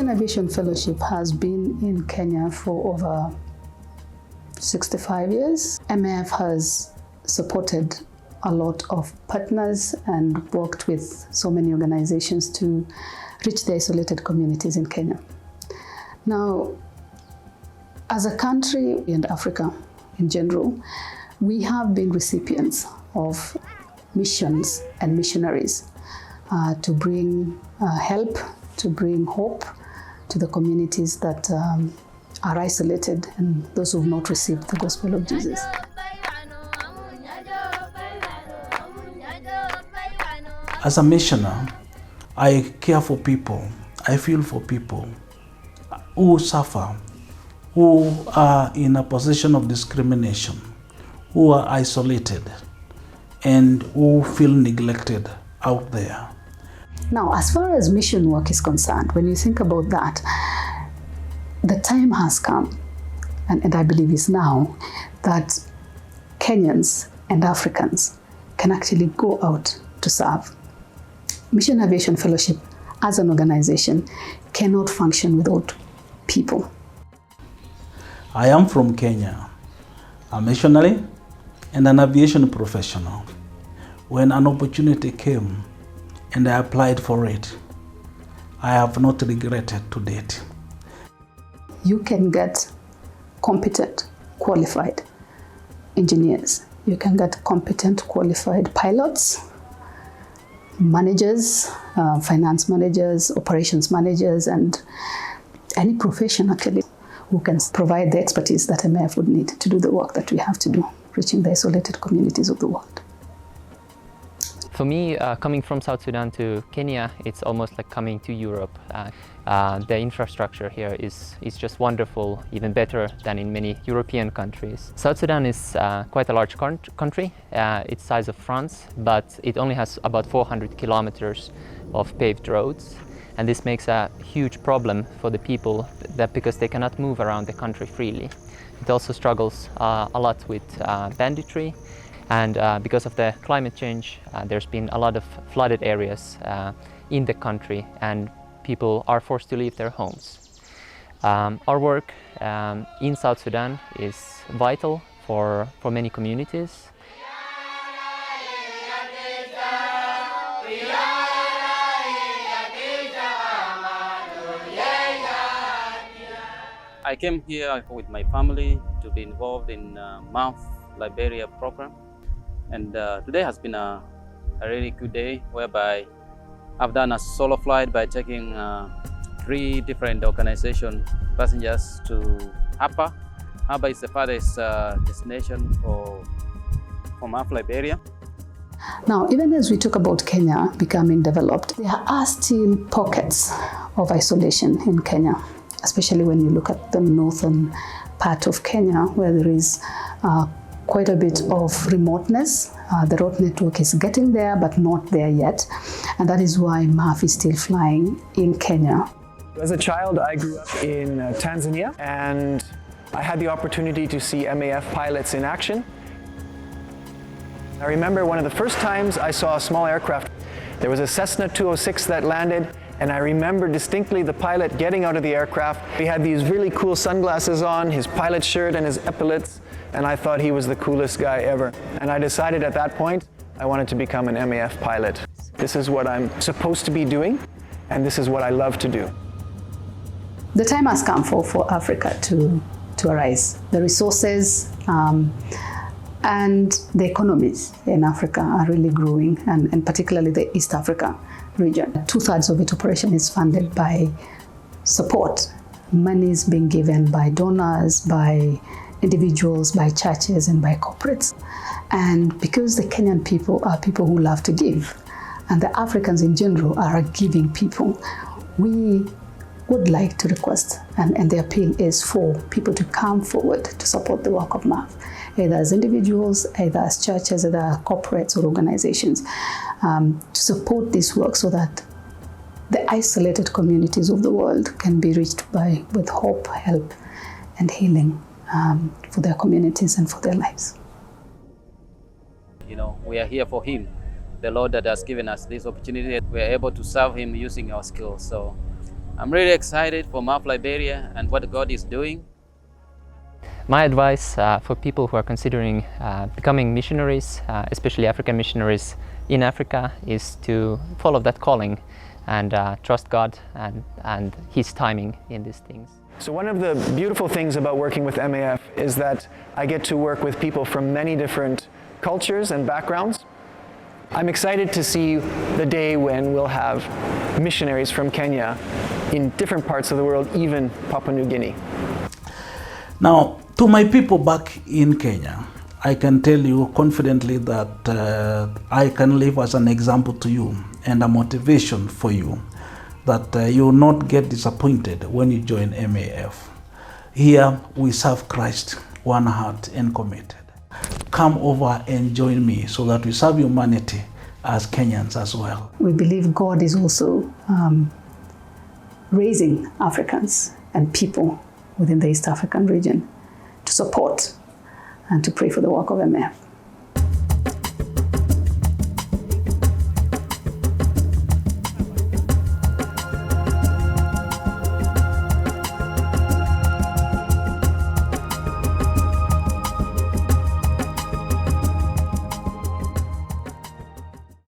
Mission Aviation Fellowship has been in Kenya for over 65 years. MAF has supported a lot of partners and worked with so many organizations to reach the isolated communities in Kenya. Now, as a country and Africa in general, we have been recipients of missions and missionaries to bring help, to bring hope to the communities that are isolated and those who have not received the gospel of Jesus. As a missioner, I care for people, I feel for people who suffer, who are in a position of discrimination, who are isolated, and who feel neglected out there. Now, as far as mission work is concerned, when you think about that, the time has come, and I believe is now, that Kenyans and Africans can actually go out to serve. Mission Aviation Fellowship as an organization cannot function without people. I am from Kenya, a missionary and an aviation professional. When an opportunity came and I applied for it, I have not regretted to date. You can get competent, qualified engineers. You can get competent, qualified pilots, managers, finance managers, operations managers, and any profession actually who can provide the expertise that MAF would need to do the work that we have to do, reaching the isolated communities of the world. For me, coming from South Sudan to Kenya, it's almost like coming to Europe. The infrastructure here is just wonderful, even better than in many European countries. South Sudan is quite a large country. It's the size of France, but it only has about 400 kilometers of paved roads. And this makes a huge problem for the people because they cannot move around the country freely. It also struggles a lot with banditry. And because of the climate change, there's been a lot of flooded areas in the country, and people are forced to leave their homes. Our work in South Sudan is vital for many communities. I came here with my family to be involved in MAF Liberia program. And today has been a really good day whereby I've done a solo flight by taking 3 different organization passengers to Hapa. Hapa is the farthest destination for MAF Liberia. Now, even as we talk about Kenya becoming developed, there are still pockets of isolation in Kenya, especially when you look at the northern part of Kenya where there is quite a bit of remoteness. The road network is getting there, but not there yet. And that is why MAF is still flying in Kenya. As a child, I grew up in Tanzania, and I had the opportunity to see MAF pilots in action. I remember one of the first times I saw a small aircraft. There was a Cessna 206 that landed, and I remember distinctly the pilot getting out of the aircraft. He had these really cool sunglasses on, his pilot shirt and his epaulets, and I thought he was the coolest guy ever. And I decided at that point I wanted to become an MAF pilot. This is what I'm supposed to be doing, and this is what I love to do. The time has come for Africa to arise. The resources and the economies in Africa are really growing, and particularly the East Africa region. 2/3 of its operation is funded by support. Money is being given by donors, by individuals, by churches, and by corporates. And because the Kenyan people are people who love to give, and the Africans in general are a giving people, we would like to request, and the appeal is for people to come forward to support the work of MAF, either as individuals, either as churches, either corporates or organizations, to support this work so that the isolated communities of the world can be reached with hope, help, and healing for their communities and for their lives. You know, we are here for Him, the Lord that has given us this opportunity. We are able to serve Him using our skills. So I'm really excited for MAF Liberia and what God is doing. My advice for people who are considering becoming missionaries, especially African missionaries in Africa, is to follow that calling and trust God and His timing in these things. So one of the beautiful things about working with MAF is that I get to work with people from many different cultures and backgrounds. I'm excited to see the day when we'll have missionaries from Kenya in different parts of the world, even Papua New Guinea. Now, to my people back in Kenya, I can tell you confidently that I can live as an example to you and a motivation for you, that you will not get disappointed when you join MAF. Here we serve Christ, one heart and committed. Come over and join me so that we serve humanity as Kenyans as well. We believe God is also raising Africans and people within the East African region to support and to pray for the work of MAF.